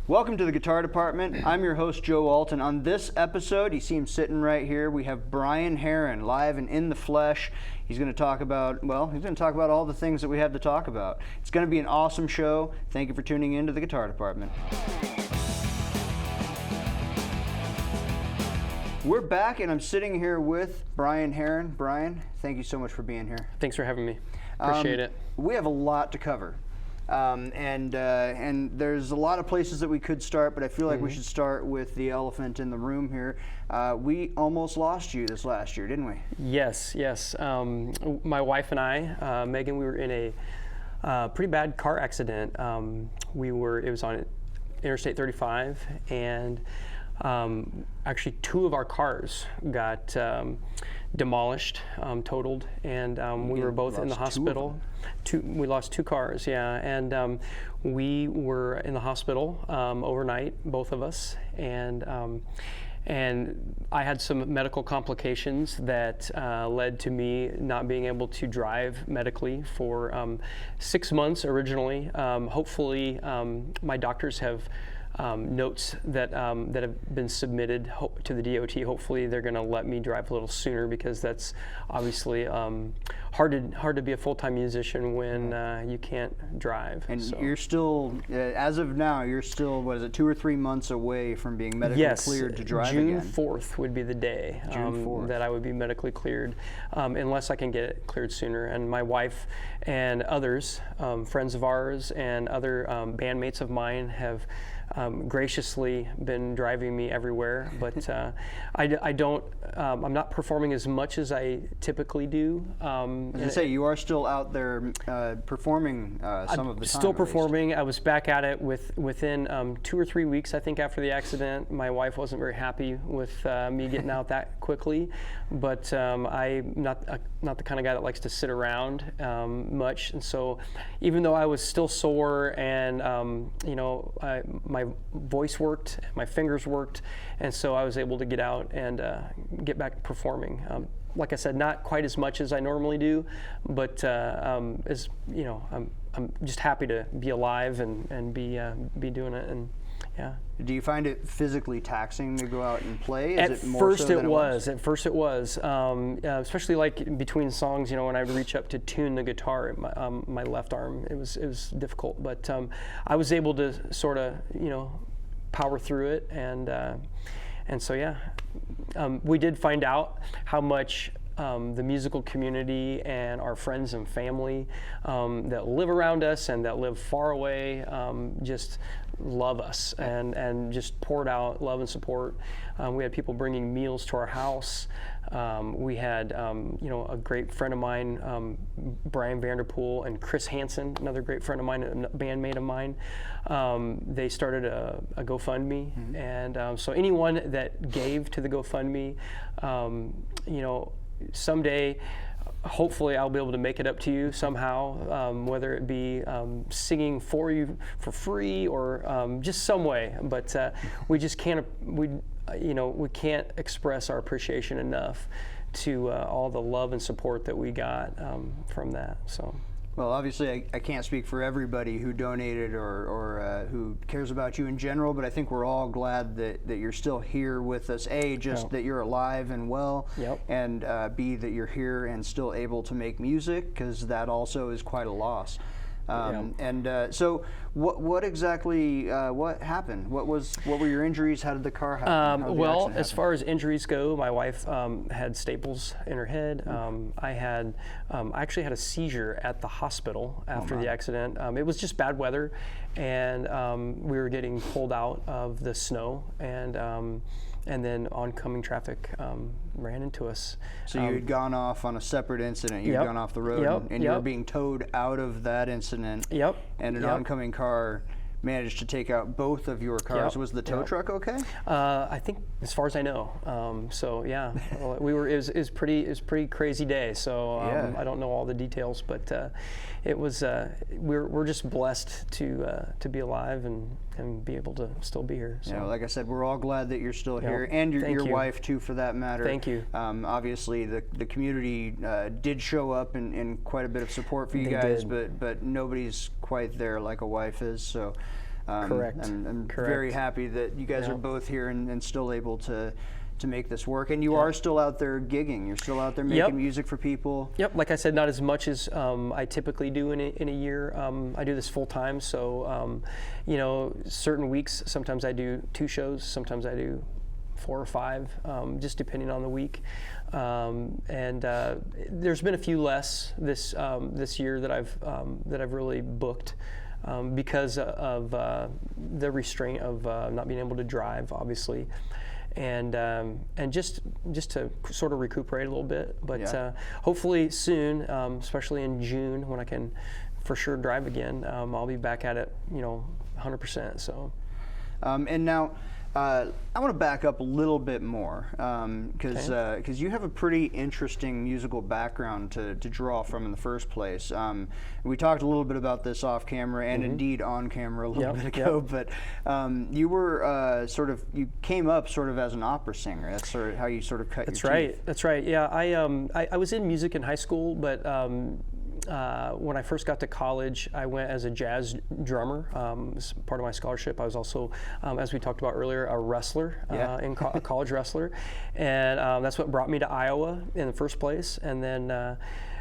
Welcome to the Guitar Department. I'm your host, Joe Alton. On this episode, you see him sitting right here, we have Brian Herrin, live and in the flesh. He's going to talk about, all the things that we have to talk about. It's going to be an awesome show. Thank you for tuning in to the Guitar Department. We're back, and I'm sitting here with Brian Herrin. Brian, thank you so much for being here. Thanks for having me. Appreciate it. We have a lot to cover. And there's a lot of places that we could start, but I feel like we should start with the elephant in the room here. We almost lost you this last year, didn't we? Yes. My wife and I, Megan, we were in a pretty bad car accident. It was on Interstate 35, and actually two of our cars got demolished, totaled, and we were both in the hospital. We lost two cars, yeah, and we were in the hospital overnight, both of us, and I had some medical complications that led to me not being able to drive medically for 6 months originally. Hopefully, my doctors have notes that have been submitted to the DOT. Hopefully they're going to let me drive a little sooner, because that's obviously hard to be a full-time musician when you can't drive. And so. You're still, as of now, you're still, 2 or 3 months away from being medically cleared to drive June again? 4th would be the day that I would be medically cleared, unless I can get it cleared sooner. And my wife and others, friends of ours and other bandmates of mine have graciously been driving me everywhere, but I'm not performing as much as I typically do. As I say, you are still out there performing some of the time. Still performing. I was back at it within 2 or 3 weeks, I think, after the accident. My wife wasn't very happy with me getting out that quickly, but I'm not the kind of guy that likes to sit around much, and so even though I was still sore and my voice worked, my fingers worked, and so I was able to get out and get back performing. Like I said, not quite as much as I normally do, but I'm just happy to be alive and be doing it. And yeah. Do you find it physically taxing to go out and play? At first it was, especially like between songs. When I would reach up to tune the guitar, my left arm, it was difficult. But I was able to sort of power through it, and so yeah, we did find out how much the musical community and our friends and family that live around us and that live far away just love us and just poured out love and support. We had people bringing meals to our house. We had a great friend of mine, Brian Vanderpool, and Chris Hansen, another great friend of mine, a bandmate of mine. They started a GoFundMe, and so anyone that gave to the GoFundMe, someday, hopefully I'll be able to make it up to you somehow, whether it be singing for you for free or just some way. But we just can't we can't express our appreciation enough to all the love and support that we got from that. So. Well, obviously, I can't speak for everybody who donated or who cares about you in general, but I think we're all glad that you're still here with us. A, just that you're alive and well, and B, that you're here and still able to make music, because that also is quite a loss. So what exactly what happened? What were your injuries? How did the car happen? Well, as far as injuries go, my wife had staples in her head. I actually had a seizure at the hospital after the accident. It was just bad weather, and we were getting pulled out of the snow, and then oncoming traffic ran into us. So you had gone off on a separate incident. You had gone off the road, and you were being towed out of that incident. And an oncoming car managed to take out both of your cars. Was the tow truck okay? I think, as far as I know. So yeah, we were. It was pretty crazy day. So I don't know all the details, but it was. We're just blessed to be alive and be able to still be here. So. Yeah, like I said, we're all glad that you're still here, and your wife too, for that matter. Thank you. Obviously, the community did show up in quite a bit of support for you guys, but nobody's quite there like a wife is. So Correct. I'm Correct. very happy that you guys are both here and still able to make this work. And you are still out there gigging. You're still out there making music for people. Yep. Like I said, not as much as I typically do in a year. I do this full time, so you know, certain weeks, sometimes I do 2 shows, sometimes I do 4 or 5, just depending on the week. And there's been a few less this year that I've really booked. Because of the restraint of not being able to drive, obviously, and just to sort of recuperate a little bit. But hopefully soon, especially in June, when I can for sure drive again, I'll be back at it, you know, 100%. So. And now, I want to back up a little bit more because you have a pretty interesting musical background to draw from in the first place. We talked a little bit about this off camera and indeed on camera a little bit ago, but you were you came up sort of as an opera singer. That's sort of how you sort of cut your teeth. That's right. Yeah, I was in music in high school, but when I first got to college, I went as a jazz drummer. As part of my scholarship, I was also, as we talked about earlier, a wrestler, a college wrestler, and that's what brought me to Iowa in the first place. And then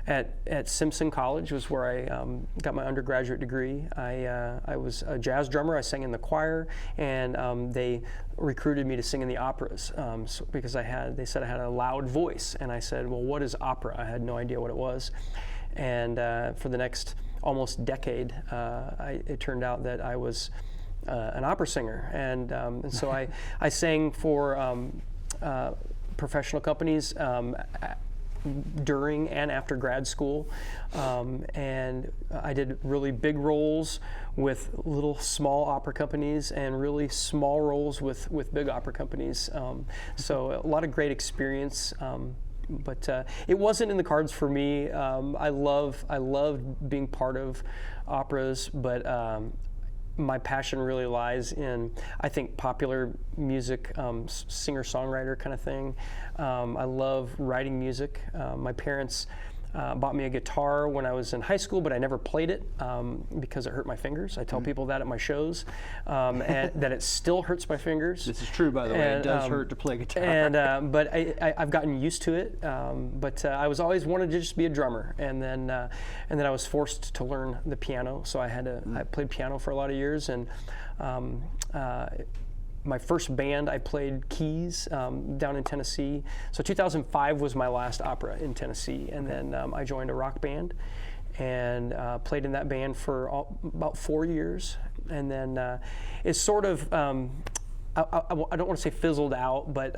at Simpson College was where I got my undergraduate degree. I was a jazz drummer. I sang in the choir, and they recruited me to sing in the operas because they said I had a loud voice, and I said, well, what is opera? I had no idea what it was. And for the next almost decade, it turned out that I was an opera singer, and so I sang for professional companies during and after grad school, and I did really big roles with little small opera companies and really small roles with big opera companies. So a lot of great experience. But it wasn't in the cards for me. I loved being part of operas, but my passion really lies in, I think, popular music, singer-songwriter kind of thing. I love writing music. My parents bought me a guitar when I was in high school, but I never played it because it hurt my fingers. I tell people that at my shows, and that it still hurts my fingers. This is true, by the way. It does hurt to play guitar. And but I've gotten used to it. But I was always wanted to just be a drummer, and then I was forced to learn the piano. So I had to. I played piano for a lot of years, and my first band, I played keys down in Tennessee. So 2005 was my last opera in Tennessee, and then I joined a rock band and played in that band for about 4 years. And then it's sort of, I don't want to say fizzled out, but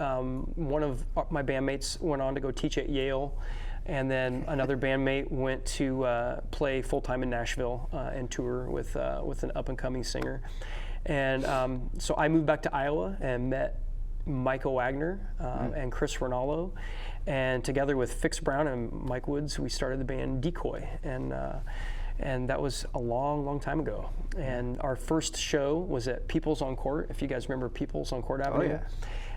one of my bandmates went on to go teach at Yale, and then another bandmate went to play full-time in Nashville and tour with an up-and-coming singer. And so I moved back to Iowa and met Micah Wagner and Chris Rinaldo, and together with Fix Brown and Mike Woods, we started the band Decoy, and that was a long time ago. And our first show was at People's on Court, if you guys remember People's on Court Avenue.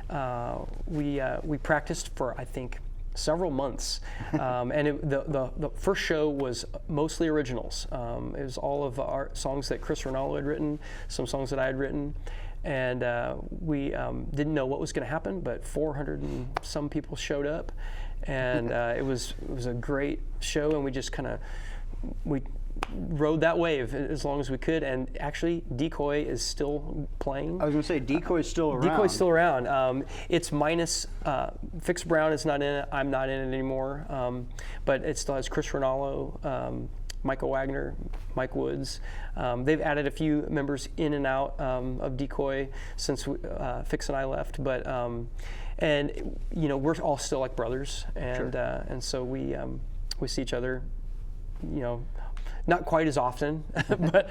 Oh, yeah. We practiced for, I think, several months, and the first show was mostly originals. It was all of our songs that Chris Rinaldo had written, some songs that I had written, and we didn't know what was going to happen, but 400 and some people showed up, and it was a great show, and we just we rode that wave as long as we could. And actually, Decoy is still playing. I was going to say, Decoy is still around. Decoy's still around. It's minus, Fix Brown is not in it, I'm not in it anymore, but it still has Chris Rinaldo, Micah Wagner, Mike Woods. They've added a few members in and out of Decoy since Fix and I left, but and you know, we're all still like brothers, and and so we see each other, you know, not quite as often, but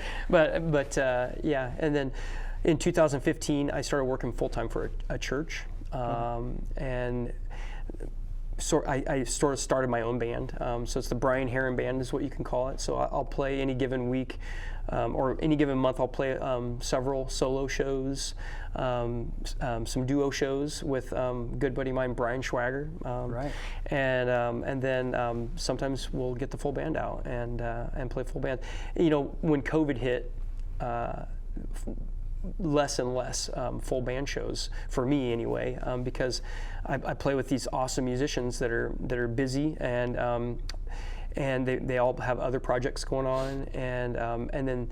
yeah. And then in 2015, I started working full time for a church, and so I sort of started my own band. So it's the Brian Herrin Band is what you can call it. So I'll play any given week, or any given month. I'll play several solo shows, some duo shows with good buddy of mine, Brian Schwager. Right. And then sometimes we'll get the full band out and play full band. You know, when COVID hit, less and less full band shows for me anyway, because I play with these awesome musicians that are busy, and they all have other projects going on, and then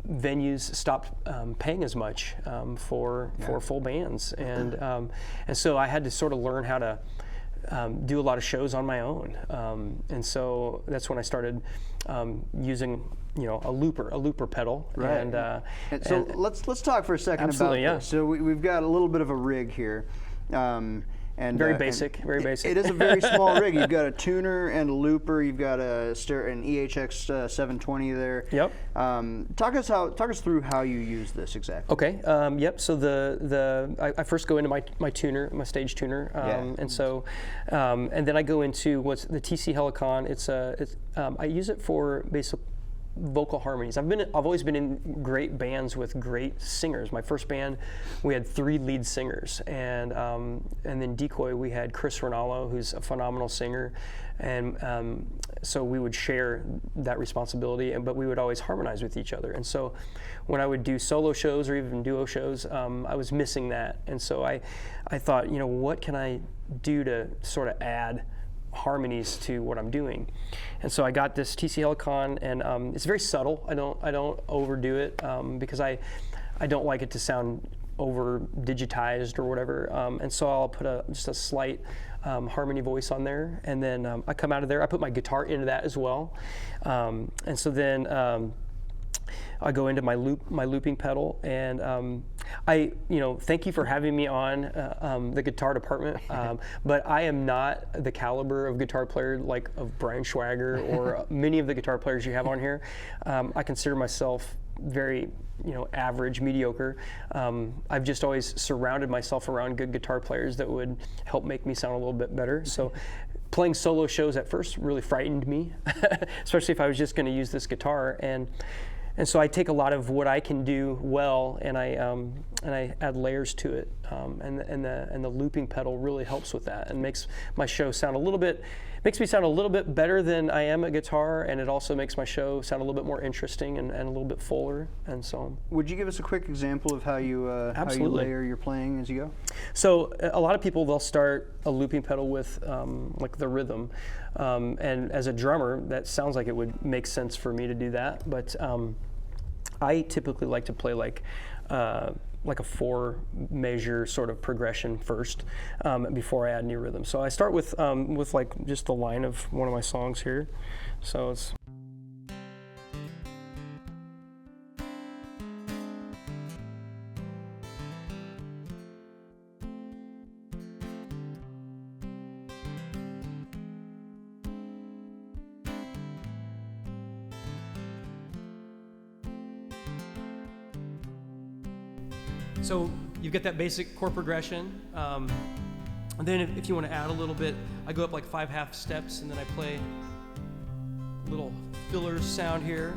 venues stopped paying as much for full bands, and so I had to sort of learn how to do a lot of shows on my own, and so that's when I started using a looper pedal. Right. And so let's talk for a second about this. So we've got a little bit of a rig here. And very basic. It is a very small rig. You've got a tuner and a looper. You've got an EHX 720 there. Yep. Talk us through how you use this exactly. Okay. Yep. So I first go into my tuner, my stage tuner, and so and then I go into what's the TC Helicon. I use it for basic vocal harmonies. I've always been in great bands with great singers. My first band, we had 3 lead singers, and then Decoy, we had Chris Rinaldo, who's a phenomenal singer, and so we would share that responsibility, but we would always harmonize with each other. And so when I would do solo shows or even duo shows, I was missing that, and so I thought, what can I do to sort of add harmonies to what I'm doing? And so I got this TC Helicon, and it's very subtle. I don't overdo it because I don't like it to sound over digitized or whatever. And so I'll put just a slight harmony voice on there, and then I come out of there. I put my guitar into that as well, and so then I go into my looping pedal, and thank you for having me on the guitar department, but I am not the caliber of guitar player like of Brian Schwager or many of the guitar players you have on here. I consider myself very average, mediocre. I've just always surrounded myself around good guitar players that would help make me sound a little bit better. So playing solo shows at first really frightened me, especially if I was just going to use this guitar. And so I take a lot of what I can do well, and I add layers to it, and the looping pedal really helps with that, and makes my show sound makes me sound a little bit better than I am at guitar, and it also makes my show sound a little bit more interesting and a little bit fuller, and so. Would you give us a quick example of how you layer your playing as you go? So a lot of people, they'll start a looping pedal with like the rhythm, and as a drummer, that sounds like it would make sense for me to do that, but I typically like to play like a 4-measure sort of progression first before I add new rhythm. So I start with like just the line of one of my songs here. So it's. So you've got that basic chord progression, and then if you want to add a little bit, I go up like 5 half steps, and then I play a little filler sound here.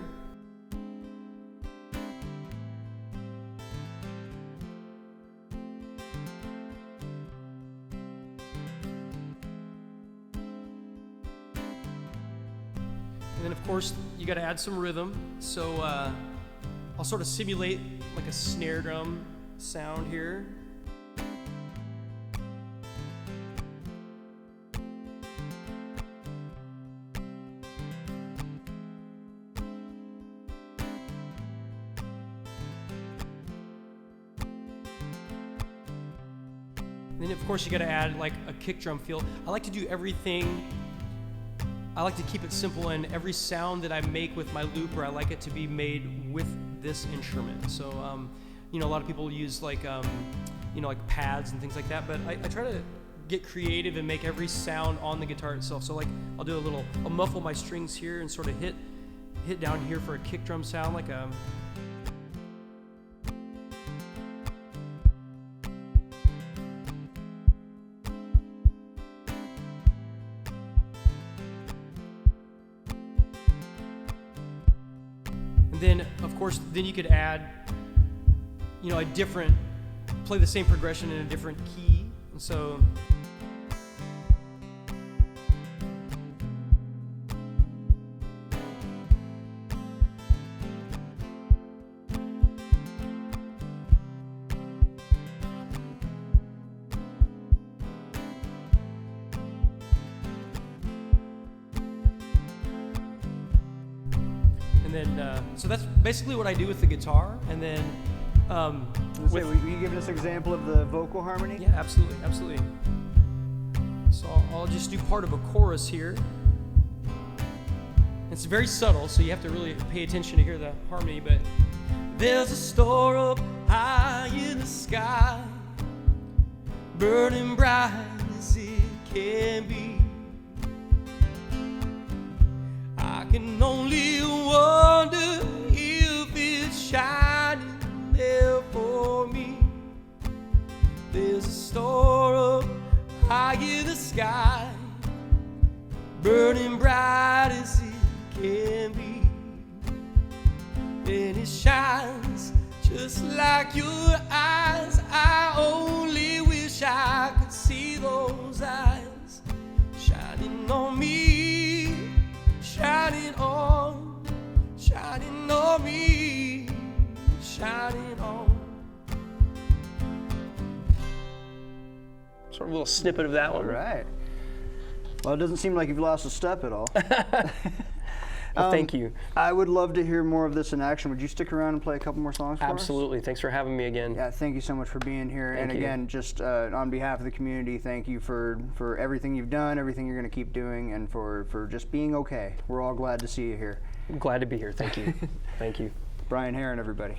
And then of course you got to add some rhythm, so I'll sort of simulate like a snare drum sound here. And then of course you got to add like a kick drum feel. I like to do everything. I like to keep it simple, and every sound that I make with my looper, I like it to be made with this instrument. So a lot of people use like like pads and things like that, but I try to get creative and make every sound on the guitar itself. So like I'll muffle my strings here and sort of hit down here for a kick drum sound, like a. And then of course, then you could add play the same progression in a different key. And so then, so that's basically what I do with the guitar. And then, Will you give us an example of the vocal harmony? Yeah, absolutely, absolutely. So I'll just do part of a chorus here. It's very subtle, so you have to really pay attention to hear the harmony, but there's a star up high in the sky, burning bright as it can be. I can only wonder if it's shining there for me. There's a star up high in the sky, burning bright as it can be. And it shines just like your eyes. I only wish I could see those eyes shining on me, shining on me, shining on. Sort of a little snippet of that one. All right. Well, it doesn't seem like you've lost a step at all. Well, thank you. I would love to hear more of this in action. Would you stick around and play a couple more songs for us? Absolutely. Thanks for having me again. Yeah, thank you so much for being here. Thank and you. again, just on behalf of the community, thank you for everything you've done, everything you're going to keep doing, and for just being okay. We're all glad to see you here. I'm glad to be here. Thank you. Thank you. Brian Herrin, everybody.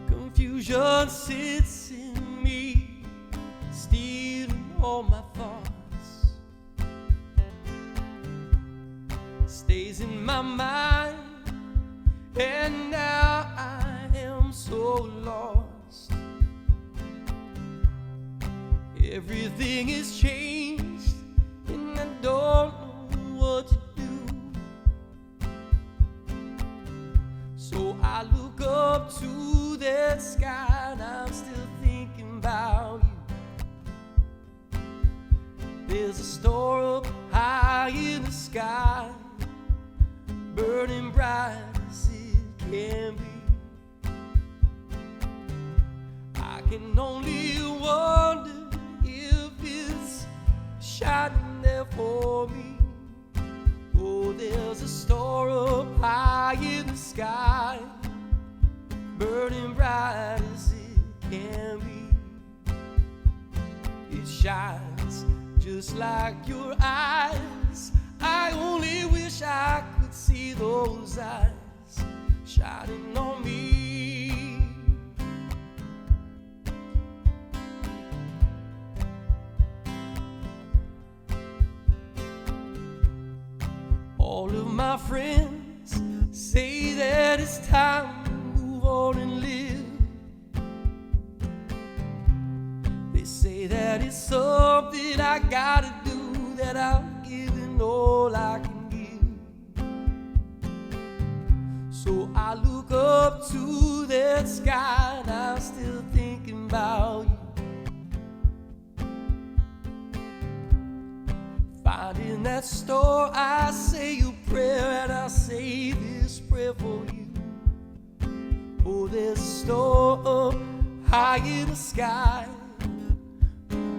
Confusion sits in me, stealing all my thoughts. Stays in my mind, and now I am so lost. Everything is changed, and I don't know what to do. So I look up to the sky, and I'm still thinking about you. There's a star up high in the sky, burning bright as it can be. I can only wonder if it's shining there for me. Oh, there's a star up high in the sky, burning bright as it can be. It shines just like your eyes. I only wish I could see those eyes shining on me. All of my friends say that it's time to move on and live. They say that it's something I gotta do, that I'm giving all I can give. So I look up to that sky, and I'm still thinking about you. Finding that star, I say a prayer, and I say this prayer for you. Oh, there's a star up high in the sky,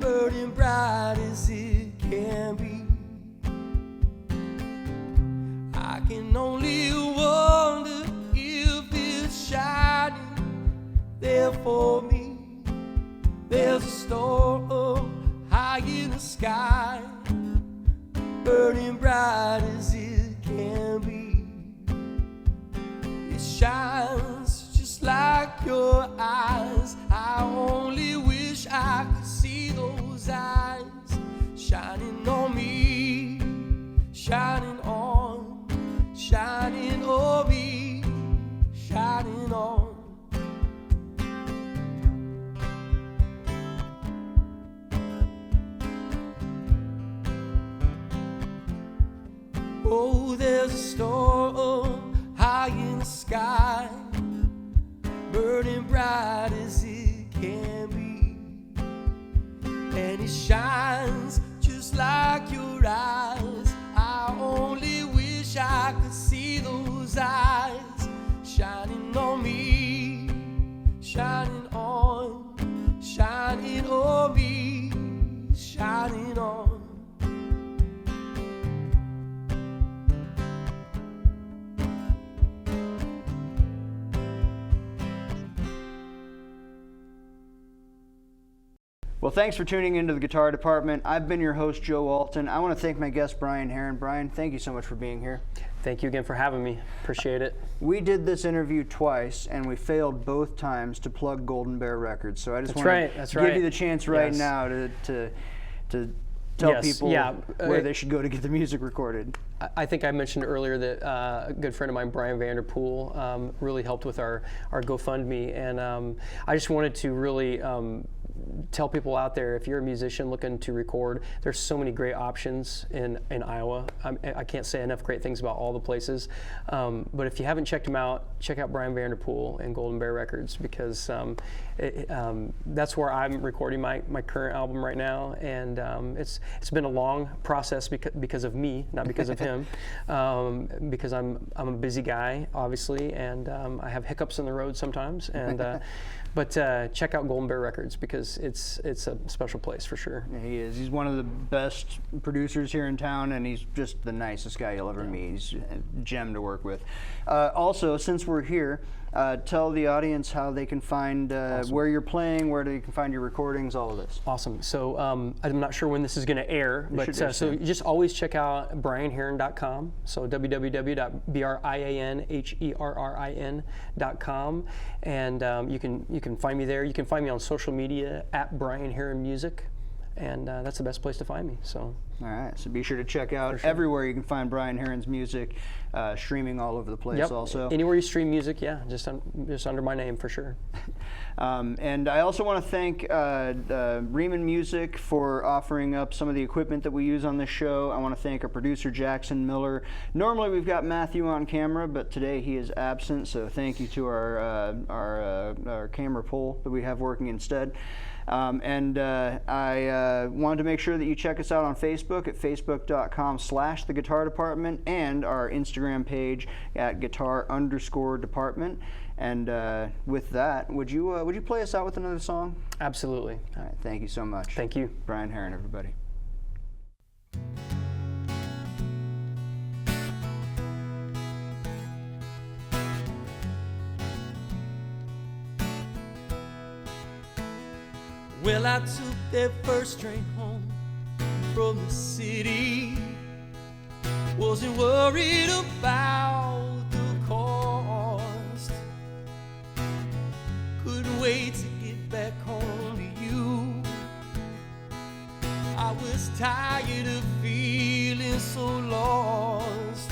burning bright as it can be. I can only wonder if it's shining there for me. There's a star high in the sky, burning bright as it can be. It shines just like your eyes. I only wish I could see those eyes shining on me, shining on, shining on me, shining on. Oh, there's a star high in the sky, burning bright as it can be. And it shines just like your eyes. I only wish I could see those eyes shining on me, shining on, shining on me, shining on. Well, thanks for tuning into the Guitar Department. I've been your host, Joe Alton. I want to thank my guest, Brian Herrin. Brian, thank you so much for being here. Thank you again for having me. Appreciate it. We did this interview twice, and we failed both times to plug Golden Bear Records. So I just want to give you the chance right now to tell people where they should go to get the music recorded. I think I mentioned earlier that a good friend of mine, Brian Vanderpool, really helped with our GoFundMe, and I just wanted to really tell people out there, if you're a musician looking to record, there's so many great options in Iowa. I can't say enough great things about all the places, but if you haven't checked them out, check out Brian Vanderpool and Golden Bear Records, because that's where I'm recording my current album right now, and it's been a long process because of me, not because of him, because I'm a busy guy, obviously, and I have hiccups in the road sometimes, and but check out Golden Bear Records, because it's a special place for sure. Yeah, he is. He's one of the best producers here in town, and he's just the nicest guy you'll ever meet. He's a gem to work with. Also, since we're here, tell the audience how they can find where you're playing, where they can find your recordings, all of this. Awesome. So I'm not sure when this is going to air, but so you just always check out brianherrin.com. So www.brianherrin.com, and you can find me there. You can find me on social media at Brian Herrin Music, and that's the best place to find me. So. All right, so be sure to check out everywhere you can find Brian Herrin's music, streaming all over the place. Also, anywhere you stream music, just under my name for sure. And I also want to thank Riemann Music for offering up some of the equipment that we use on this show. I want to thank our producer, Jackson Miller. Normally we've got Matthew on camera, but today he is absent, so thank you to our camera pole that we have working instead. I wanted to make sure that you check us out on Facebook at facebook.com/The Guitar Department, and our Instagram page at guitar_department. And with that, would you play us out with another song? Absolutely. All right, thank you so much. Thank you. Brian Herrin, everybody. Well, I took that first train home from the city. Wasn't worried about the cost. Couldn't wait to get back home to you. I was tired of feeling so lost.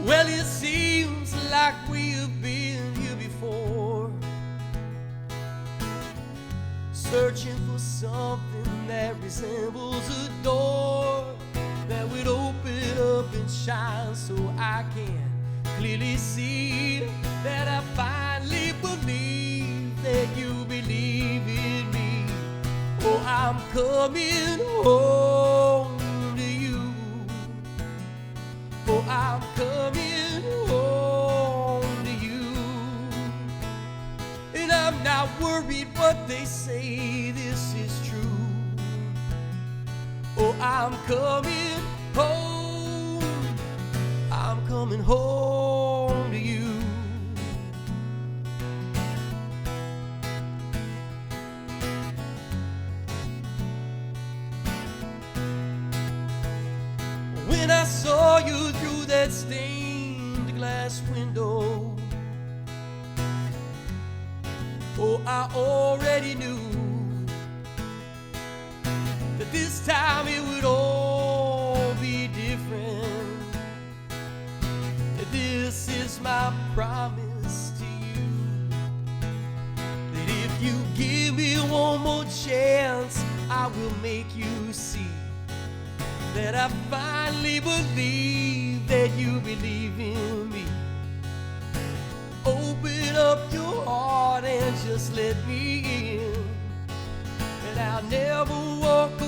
Well, it seems like we have been here before, searching for something that resembles a door that would open up and shine, so I can clearly see that I finally believe that you believe in me. Oh, I I'm coming home to you. Oh, I'm coming home to you. And I'm not worried what they say, this is true. Oh, I'm coming home. I'm coming home to you. When I saw you through that stained glass window, oh, I already knew that this time it would all be different. That this is my promise to you, that if you give me one more chance, I will make you see that I finally believe that you believe in me. Open up your heart and just let me in, and I'll never walk away